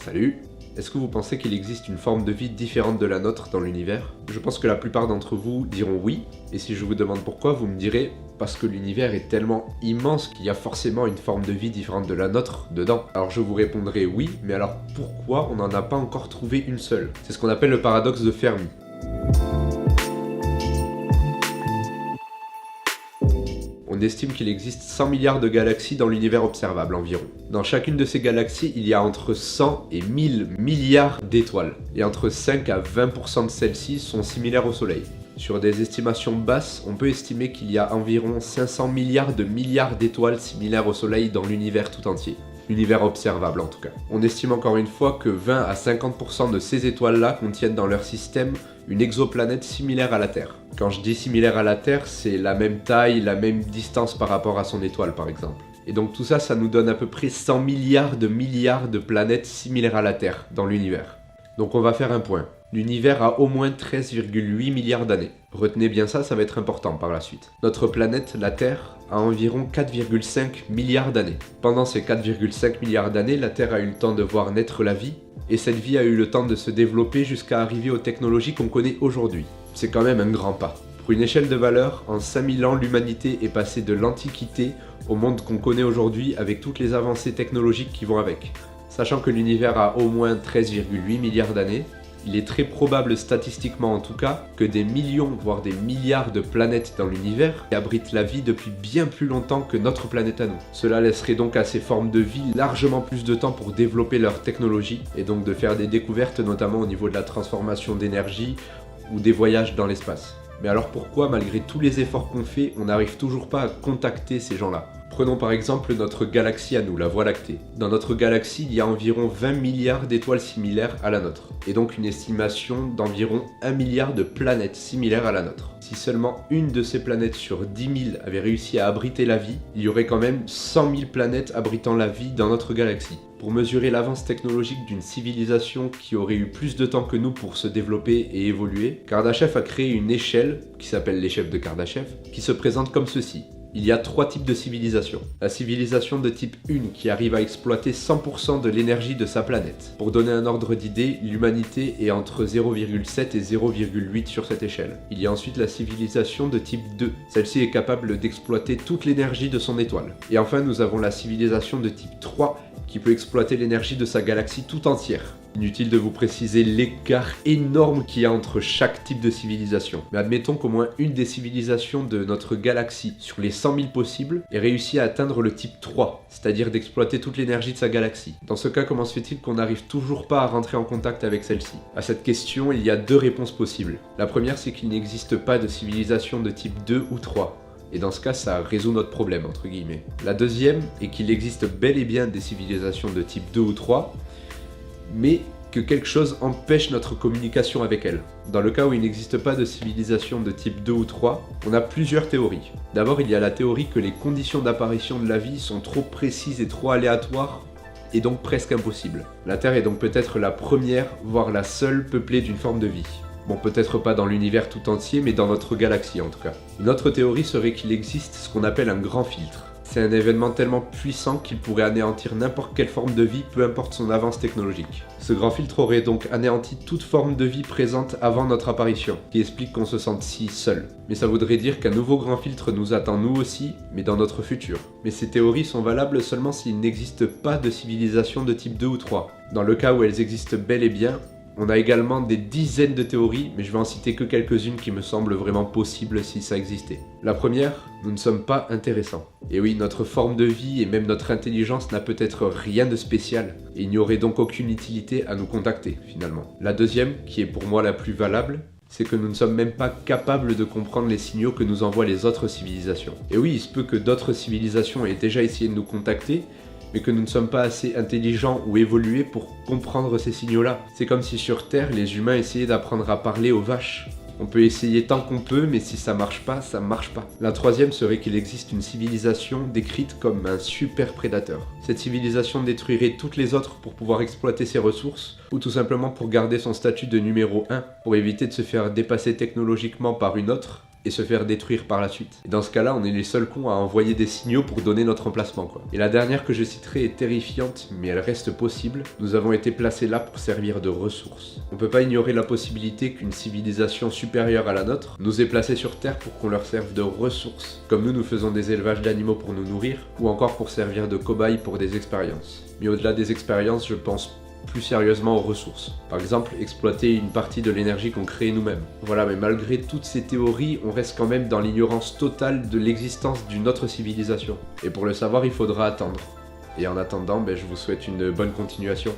Salut! Est-ce que vous pensez qu'il existe une forme de vie différente de la nôtre dans l'univers? Je pense que la plupart d'entre vous diront oui, et si je vous demande pourquoi, vous me direz parce que l'univers est tellement immense qu'il y a forcément une forme de vie différente de la nôtre dedans. Alors je vous répondrai oui, mais alors pourquoi on n'en a pas encore trouvé une seule? C'est ce qu'on appelle le paradoxe de Fermi. On estime qu'il existe 100 milliards de galaxies dans l'univers observable environ. Dans chacune de ces galaxies, il y a entre 100 et 1000 milliards d'étoiles, et entre 5 à 20% de celles-ci sont similaires au Soleil. Sur des estimations basses, on peut estimer qu'il y a environ 500 milliards d'étoiles similaires au Soleil dans l'univers tout entier. L'univers observable en tout cas. On estime encore une fois que 20 à 50% de ces étoiles-là contiennent dans leur système une exoplanète similaire à la Terre. Quand je dis similaire à la Terre, c'est la même taille, la même distance par rapport à son étoile par exemple. Et donc tout ça, ça nous donne à peu près 100 milliards de planètes similaires à la Terre dans l'univers. Donc on va faire un point. L'univers a au moins 13,8 milliards d'années. Retenez bien ça, ça va être important par la suite. Notre planète, la Terre, a environ 4,5 milliards d'années. Pendant ces 4,5 milliards d'années, la Terre a eu le temps de voir naître la vie, et cette vie a eu le temps de se développer jusqu'à arriver aux technologies qu'on connaît aujourd'hui. C'est quand même un grand pas. Pour une échelle de valeur, en 5000 ans, l'humanité est passée de l'Antiquité au monde qu'on connaît aujourd'hui avec toutes les avancées technologiques qui vont avec. Sachant que l'univers a au moins 13,8 milliards d'années, il est très probable, statistiquement en tout cas, que des millions, voire des milliards de planètes dans l'univers abritent la vie depuis bien plus longtemps que notre planète à nous. Cela laisserait donc à ces formes de vie largement plus de temps pour développer leur technologie, et donc de faire des découvertes notamment au niveau de la transformation d'énergie ou des voyages dans l'espace. Mais alors pourquoi, malgré tous les efforts qu'on fait, on n'arrive toujours pas à contacter ces gens-là? Prenons par exemple notre galaxie à nous, la Voie lactée. Dans notre galaxie, il y a environ 20 milliards d'étoiles similaires à la nôtre, et donc une estimation d'environ 1 milliard de planètes similaires à la nôtre. Si seulement une de ces planètes sur 10 000 avait réussi à abriter la vie, il y aurait quand même 100 000 planètes abritant la vie dans notre galaxie. Pour mesurer l'avance technologique d'une civilisation qui aurait eu plus de temps que nous pour se développer et évoluer, Kardashev a créé une échelle, qui s'appelle l'échelle de Kardashev, qui se présente comme ceci. Il y a 3 types de civilisations. La civilisation de type 1 qui arrive à exploiter 100% de l'énergie de sa planète. Pour donner un ordre d'idée, l'humanité est entre 0,7 et 0,8 sur cette échelle. Il y a ensuite la civilisation de type 2. Celle-ci est capable d'exploiter toute l'énergie de son étoile. Et enfin, nous avons la civilisation de type 3 qui peut exploiter l'énergie de sa galaxie tout entière. Inutile de vous préciser l'écart énorme qu'il y a entre chaque type de civilisation. Mais admettons qu'au moins une des civilisations de notre galaxie, sur les 100 000 possibles, ait réussi à atteindre le type 3, c'est-à-dire d'exploiter toute l'énergie de sa galaxie. Dans ce cas, comment se fait-il qu'on n'arrive toujours pas à rentrer en contact avec celle-ci? À cette question, il y a 2 réponses possibles. La première, c'est qu'il n'existe pas de civilisation de type 2 ou 3. Et dans ce cas, ça résout notre problème, entre guillemets. La deuxième est qu'il existe bel et bien des civilisations de type 2 ou 3, mais que quelque chose empêche notre communication avec elles. Dans le cas où il n'existe pas de civilisation de type 2 ou 3, on a plusieurs théories. D'abord, il y a la théorie que les conditions d'apparition de la vie sont trop précises et trop aléatoires, et donc presque impossibles. La Terre est donc peut-être la première, voire la seule peuplée d'une forme de vie. Bon, peut-être pas dans l'univers tout entier, mais dans notre galaxie en tout cas. Une autre théorie serait qu'il existe ce qu'on appelle un grand filtre. C'est un événement tellement puissant qu'il pourrait anéantir n'importe quelle forme de vie, peu importe son avance technologique. Ce grand filtre aurait donc anéanti toute forme de vie présente avant notre apparition, qui explique qu'on se sente si seul. Mais ça voudrait dire qu'un nouveau grand filtre nous attend nous aussi, mais dans notre futur. Mais ces théories sont valables seulement s'il n'existe pas de civilisation de type 2 ou 3. Dans le cas où elles existent bel et bien, on a également des dizaines de théories, mais je vais en citer que quelques-unes qui me semblent vraiment possibles si ça existait. La première, nous ne sommes pas intéressants. Et oui, notre forme de vie et même notre intelligence n'a peut-être rien de spécial, et il n'y aurait donc aucune utilité à nous contacter, finalement. La deuxième, qui est pour moi la plus valable, c'est que nous ne sommes même pas capables de comprendre les signaux que nous envoient les autres civilisations. Et oui, il se peut que d'autres civilisations aient déjà essayé de nous contacter, mais que nous ne sommes pas assez intelligents ou évolués pour comprendre ces signaux-là. C'est comme si sur Terre, les humains essayaient d'apprendre à parler aux vaches. On peut essayer tant qu'on peut, mais si ça marche pas, ça marche pas. La troisième serait qu'il existe une civilisation décrite comme un super prédateur. Cette civilisation détruirait toutes les autres pour pouvoir exploiter ses ressources, ou tout simplement pour garder son statut de numéro 1, pour éviter de se faire dépasser technologiquement par une autre, et se faire détruire par la suite. Et dans ce cas-là, on est les seuls cons à envoyer des signaux pour donner notre emplacement, quoi. Et la dernière que je citerai est terrifiante, mais elle reste possible. Nous avons été placés là pour servir de ressources. On peut pas ignorer la possibilité qu'une civilisation supérieure à la nôtre nous ait placés sur Terre pour qu'on leur serve de ressources, comme nous faisons des élevages d'animaux pour nous nourrir, ou encore pour servir de cobayes pour des expériences. Mais au-delà des expériences, je pense plus sérieusement aux ressources. Par exemple, exploiter une partie de l'énergie qu'on crée nous-mêmes. Voilà, mais malgré toutes ces théories, on reste quand même dans l'ignorance totale de l'existence d'une autre civilisation. Et pour le savoir, il faudra attendre. Et en attendant, je vous souhaite une bonne continuation.